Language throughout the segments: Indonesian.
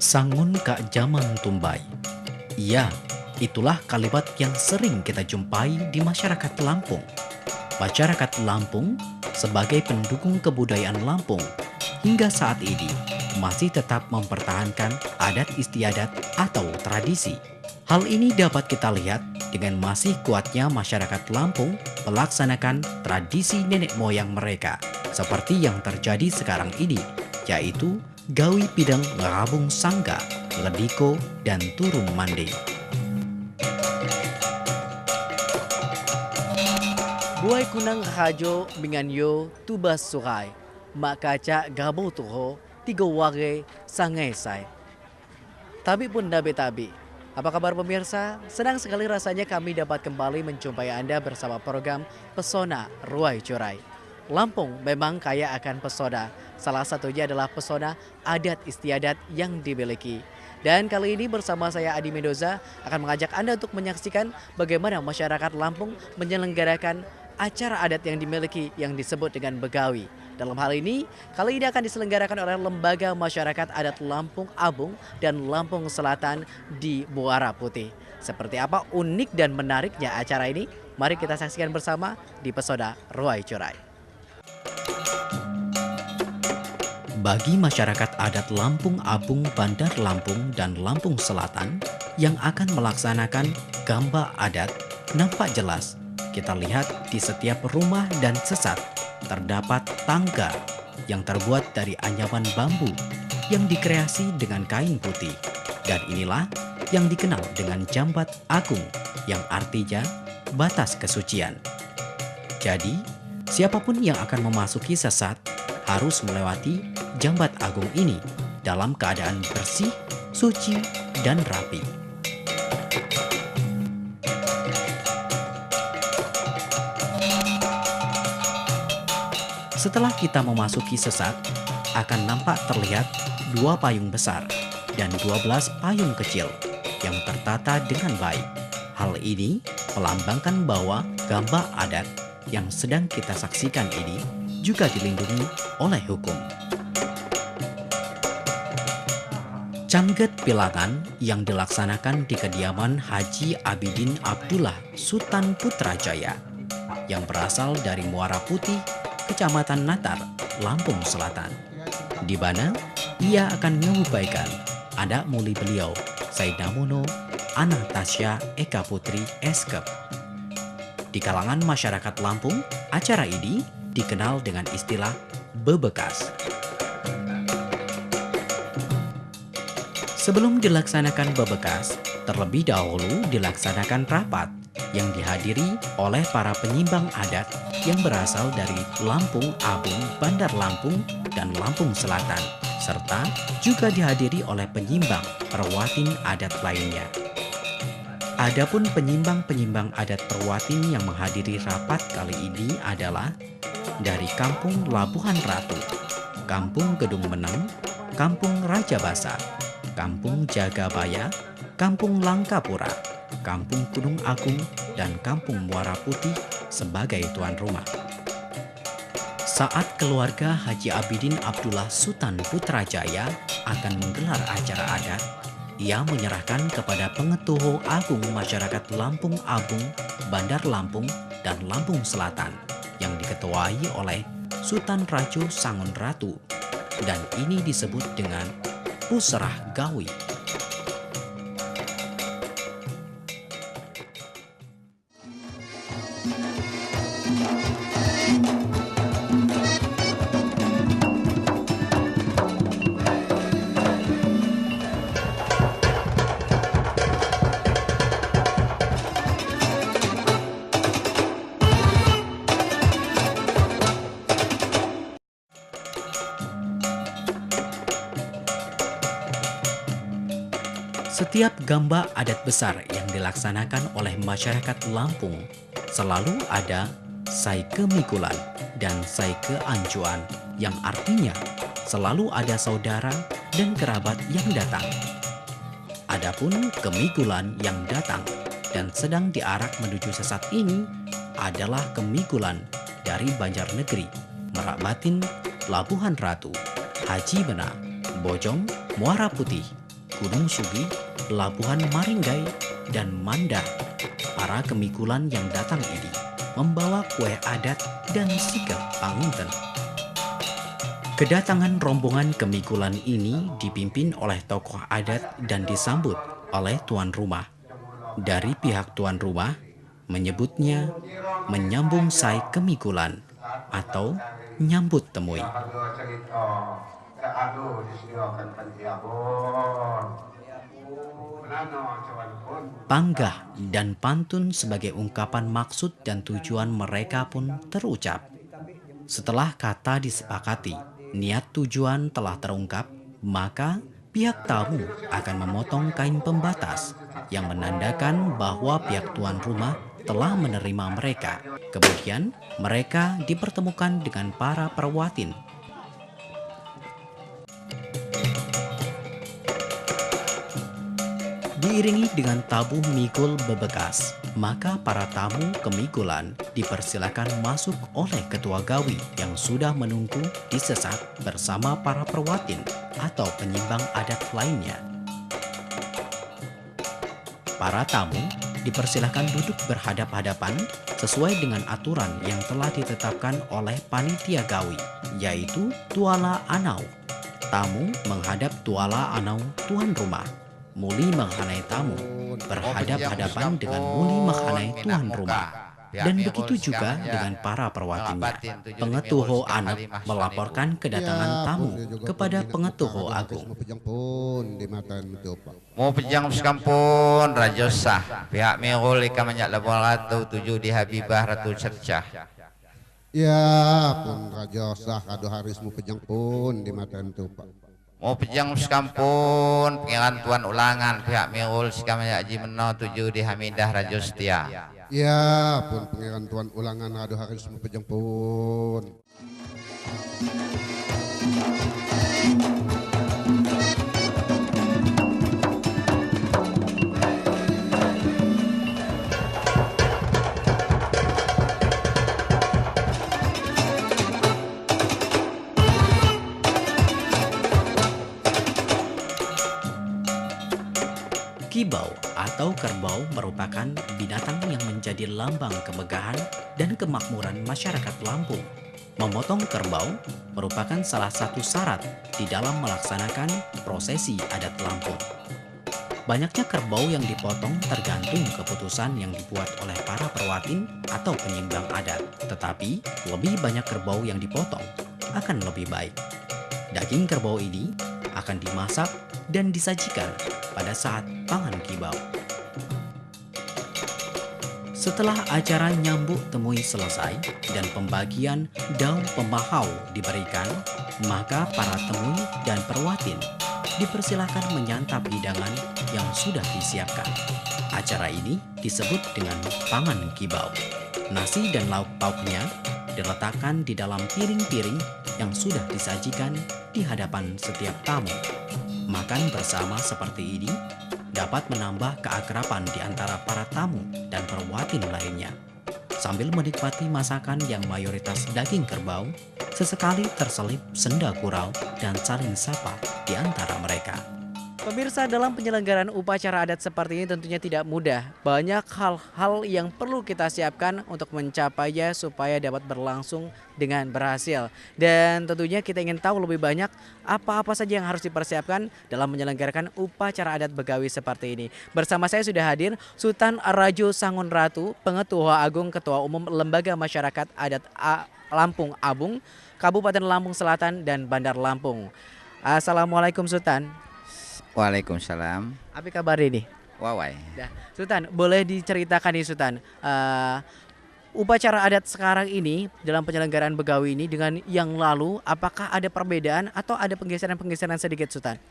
Sangun Kak Jaman Tumbai. Ya, itulah kalimat yang sering kita jumpai di masyarakat Lampung. Masyarakat Lampung sebagai pendukung kebudayaan Lampung hingga saat ini masih tetap mempertahankan adat istiadat atau tradisi. Hal ini dapat kita lihat dengan masih kuatnya masyarakat Lampung melaksanakan tradisi nenek moyang mereka seperti yang terjadi sekarang ini, yaitu gawi pidang ngerabung sangga, lediko, dan turun mande. Buai kunang rajo minganyo tubas surai, mak kaca gabo tuho, tiga wage sangai sai. Tabi pun tabi. Apa kabar pemirsa? Senang sekali rasanya kami dapat kembali menjumpai Anda bersama program Pesona Ruai Curai. Lampung memang kaya akan pesona, salah satunya adalah pesona adat istiadat yang dimiliki. Dan kali ini bersama saya Adi Mendoza akan mengajak Anda untuk menyaksikan bagaimana masyarakat Lampung menyelenggarakan acara adat yang dimiliki yang disebut dengan begawi. Dalam hal ini, kali ini akan diselenggarakan oleh Lembaga Masyarakat Adat Lampung Abung dan Lampung Selatan di Muara Putih. Seperti apa unik dan menariknya acara ini? Mari kita saksikan bersama di Pesona Ruai Curai. Bagi masyarakat adat Lampung Abung, Bandar Lampung, dan Lampung Selatan yang akan melaksanakan gamba adat, nampak jelas kita lihat di setiap rumah dan sesat terdapat tangga yang terbuat dari anyaman bambu yang dikreasi dengan kain putih. Dan inilah yang dikenal dengan Jambat Agung yang artinya batas kesucian. Jadi, siapapun yang akan memasuki sesat harus melewati Jambat Agung ini dalam keadaan bersih, suci, dan rapi. Setelah kita memasuki sesat, akan nampak terlihat 2 payung besar dan 12 payung kecil yang tertata dengan baik. Hal ini melambangkan bahwa gamba adat yang sedang kita saksikan ini juga dilindungi oleh hukum. Camget Pilangan yang dilaksanakan di kediaman Haji Abidin Abdullah Sultan Putrajaya yang berasal dari Muara Putih, Kecamatan Natar, Lampung Selatan, di mana ia akan mengupayakan anak muli beliau, Saidamono Anastasia Eka Putri Eskep. Di kalangan masyarakat Lampung, acara ini dikenal dengan istilah bebekas. Sebelum dilaksanakan bebekas, terlebih dahulu dilaksanakan rapat yang dihadiri oleh para penyimbang adat yang berasal dari Lampung Abung, Bandar Lampung, dan Lampung Selatan, serta juga dihadiri oleh penyimbang perwatin adat lainnya. Adapun penyimbang-penyimbang adat perwatin yang menghadiri rapat kali ini adalah dari Kampung Labuhan Ratu, Kampung Gedung Meneng, Kampung Raja Basa, Kampung Jagabaya, Kampung Langkapura, Kampung Gunung Agung, dan Kampung Muara Putih sebagai tuan rumah. Saat keluarga Haji Abidin Abdullah Sultan Putrajaya akan menggelar acara adat, ia menyerahkan kepada Pengetuho Agung Masyarakat Lampung Abung, Bandar Lampung, dan Lampung Selatan yang diketuai oleh Sultan Rajo Sangun Ratu, dan ini disebut dengan Pusrah Gawi. Setiap gamba adat besar yang dilaksanakan oleh masyarakat Lampung selalu ada Sai Kemikulan dan Sai Keancuan, yang artinya selalu ada saudara dan kerabat yang datang. Adapun Kemikulan yang datang dan sedang diarak menuju sesat ini adalah Kemikulan dari Banjarnegeri, Merak Batin, Labuhan Ratu, Haji Bena, Bojong, Muara Putih, Gunung Sugi, Labuhan Maringgai, dan Mandar. Para kemikulan yang datang ini membawa kue adat dan sikap pangunten. Kedatangan rombongan kemikulan ini dipimpin oleh tokoh adat dan disambut oleh tuan rumah. Dari pihak tuan rumah menyebutnya menyambung sai kemikulan atau nyambut temui. Panggah dan pantun sebagai ungkapan maksud dan tujuan mereka pun terucap. Setelah kata disepakati, niat tujuan telah terungkap, maka pihak tamu akan memotong kain pembatas yang menandakan bahwa pihak tuan rumah telah menerima mereka. Kemudian mereka dipertemukan dengan para perwatin. Diiringi dengan tabuh mikul bebekas, maka para tamu kemikulan dipersilakan masuk oleh ketua gawi yang sudah menunggu di sesak bersama para perwatin atau penyimbang adat lainnya. Para tamu dipersilakan duduk berhadap-hadapan sesuai dengan aturan yang telah ditetapkan oleh panitia gawi, yaitu tuala anau. Tamu menghadap tuala anau tuan rumah. Muli menghanai tamu, berhadap-hadapan dengan muli menghanai tuan rumah. Dan begitu juga dengan para perwatinnya. Pengetuho anak melaporkan kedatangan tamu kepada pengetuho agung. Mau pejang sekampun Raja Sah, pihak Merul ika banyak labor ratu tujuh di Habibah Ratu Cercah. Ya pun Raja Sah kado haris mu pejang pun di mata itu Pak. Mau pejang sekampun pengiran tuan ulangan pihak Merul sika banyak Haji Meno tujuh di Hamidah Raja Setia. Ya pun pangeran tuan ulangan kado haris mu pejang pun. Kibau atau kerbau merupakan binatang yang menjadi lambang kemegahan dan kemakmuran masyarakat Lampung. Memotong kerbau merupakan salah satu syarat di dalam melaksanakan prosesi adat Lampung. Banyaknya kerbau yang dipotong tergantung keputusan yang dibuat oleh para perwatin atau penyimbang adat. Tetapi lebih banyak kerbau yang dipotong akan lebih baik. Daging kerbau ini akan dimasak dan disajikan pada saat pangan kibau. Setelah acara nyambuk temui selesai dan pembagian daun pemahau diberikan, maka para temui dan perwatin dipersilakan menyantap hidangan yang sudah disiapkan. Acara ini disebut dengan pangan kibau. Nasi dan lauk pauknya diletakkan di dalam piring-piring yang sudah disajikan di hadapan setiap tamu. Makan bersama seperti ini dapat menambah keakraban di antara para tamu dan perwatin lainnya. Sambil menikmati masakan yang mayoritas daging kerbau, sesekali terselip senda gurau dan saling sapa di antara mereka. Pemirsa, dalam penyelenggaraan upacara adat seperti ini tentunya tidak mudah. Banyak hal-hal yang perlu kita siapkan untuk mencapainya supaya dapat berlangsung dengan berhasil. Dan tentunya kita ingin tahu lebih banyak apa-apa saja yang harus dipersiapkan dalam menyelenggarakan upacara adat Begawi seperti ini. Bersama saya sudah hadir Sultan Rajo Sangun Ratu, Pengetua Agung Ketua Umum Lembaga Masyarakat Adat Lampung Abung, Kabupaten Lampung Selatan dan Bandar Lampung. Assalamualaikum Sultan. Waalaikumsalam. Apa kabar ini? Wawai. Sultan, boleh diceritakan nih Sultan, upacara adat sekarang ini dalam penyelenggaraan Begawi ini dengan yang lalu, apakah ada perbedaan atau ada penggeseran-penggeseran sedikit Sultan?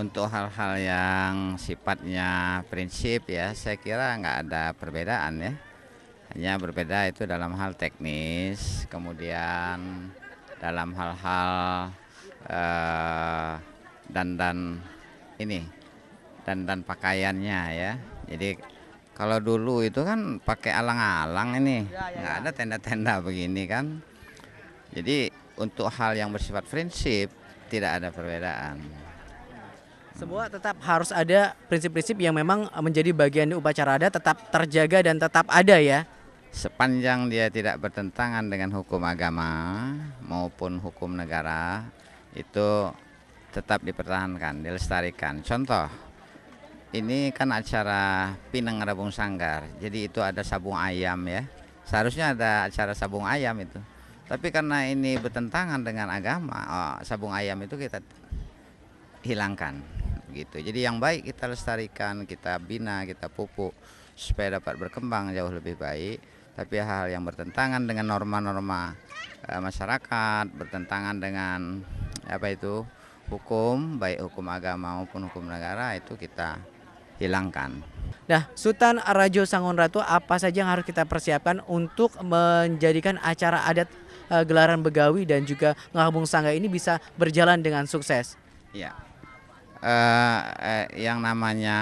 Untuk hal-hal yang sifatnya prinsip ya, saya kira nggak ada perbedaan ya. Hanya berbeda itu dalam hal teknis, kemudian dalam hal-hal dandan pakaiannya ya. Jadi kalau dulu itu kan pakai alang-alang ini, nggak ada tenda-tenda begini kan. Jadi untuk hal yang bersifat prinsip tidak ada perbedaan. Semua tetap harus ada prinsip-prinsip yang memang menjadi bagian di upacara adat tetap terjaga dan tetap ada ya. Sepanjang dia tidak bertentangan dengan hukum agama maupun hukum negara, itu tetap dipertahankan, dilestarikan. Contoh, ini kan acara Pinang Rabung Sanggar, jadi itu ada sabung ayam ya. Seharusnya ada acara sabung ayam itu. Tapi karena ini bertentangan dengan agama, sabung ayam itu kita hilangkan gitu. Jadi yang baik kita lestarikan, kita bina, kita pupuk supaya dapat berkembang jauh lebih baik. Tapi hal yang bertentangan dengan norma-norma masyarakat, bertentangan dengan hukum, baik hukum agama maupun hukum negara, itu kita hilangkan. Nah, Sultan Rajo Sangon Ratu apa saja yang harus kita persiapkan untuk menjadikan acara adat gelaran begawi dan juga ngabung sangga ini bisa berjalan dengan sukses? Ya, yang namanya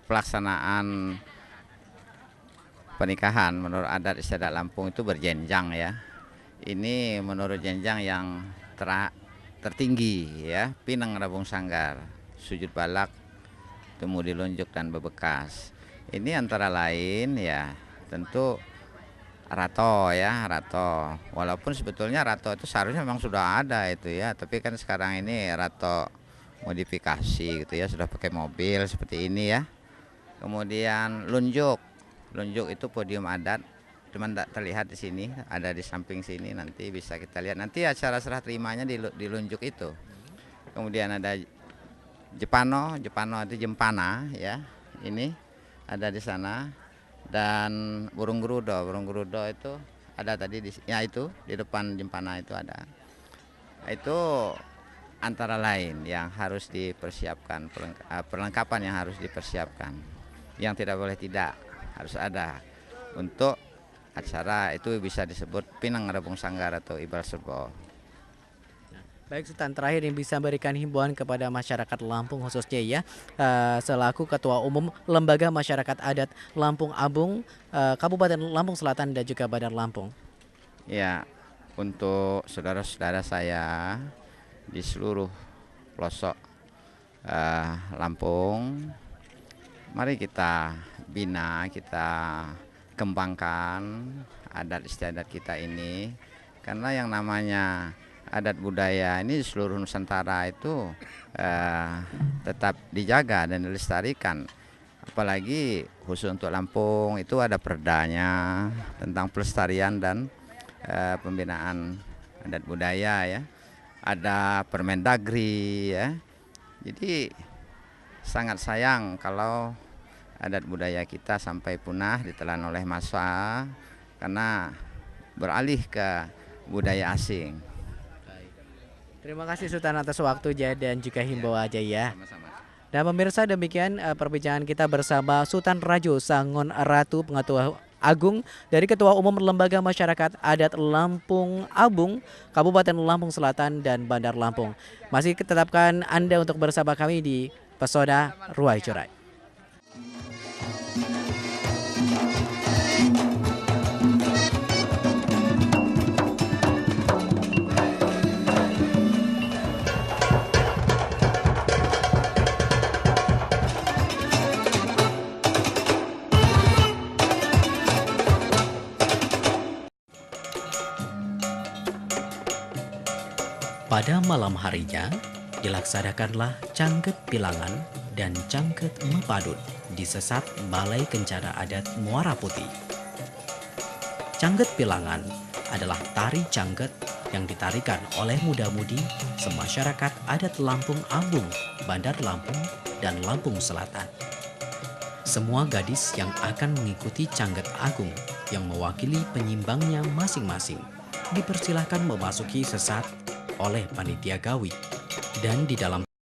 pelaksanaan pernikahan menurut adat istiadat Lampung itu berjenjang ya. Ini menurut jenjang yang tertinggi ya, Pinang Rabung Sanggar, sujud balak, temu dilunjuk dan bebekas. Ini antara lain ya tentu rato ya, rato. Walaupun sebetulnya rato itu seharusnya memang sudah ada itu ya, tapi kan sekarang ini rato modifikasi gitu ya, sudah pakai mobil seperti ini ya. Kemudian lunjuk itu podium adat, cuman tak terlihat di sini, ada di samping sini, nanti bisa kita lihat. Nanti acara serah terimanya dilunjuk itu. Kemudian ada Jepano itu jempana ya, ini ada di sana. Dan burung gerudo itu ada tadi itu di depan jempana itu ada. Itu antara lain yang harus dipersiapkan, perlengkapan yang harus dipersiapkan, yang tidak boleh tidak harus ada untuk acara itu bisa disebut Pinang Rabung Sanggar atau Ibal Surbo. Baik Sultan, terakhir yang bisa memberikan himbauan kepada masyarakat Lampung khususnya ya, selaku Ketua Umum Lembaga Masyarakat Adat Lampung Abung, Kabupaten Lampung Selatan dan juga Bandar Lampung. Ya, untuk saudara-saudara saya di seluruh pelosok Lampung, mari kita bina, kita kembangkan adat istiadat kita ini, karena yang namanya adat budaya ini di seluruh Nusantara itu tetap dijaga dan dilestarikan. Apalagi khusus untuk Lampung itu ada perdanya tentang pelestarian dan pembinaan adat budaya ya. Ada Permendagri ya. Jadi sangat sayang kalau adat budaya kita sampai punah ditelan oleh massa karena beralih ke budaya asing. Terima kasih Sultan atas waktunya dan juga himbau aja ya. Sama-sama. Dan pemirsa, demikian perbincangan kita bersama Sultan Rajo Sangon Ratu, Pengetua Agung dari Ketua Umum Lembaga Masyarakat Adat Lampung Abung, Kabupaten Lampung Selatan dan Bandar Lampung. Masih tetapkan Anda untuk bersama kami di Pesona Ruai Corai. Pada malam harinya, dilaksanakanlah Cangket Pilangan dan Cangket Mepadut di sesat Balai Kencana Adat Muara Putih. Cangket Pilangan adalah tari cangket yang ditarikan oleh muda-mudi semasyarakat adat Lampung Abung, Bandar Lampung, dan Lampung Selatan. Semua gadis yang akan mengikuti Cangket Agung yang mewakili penyimbangnya masing-masing dipersilahkan memasuki sesat oleh panitia gawi, dan di dalam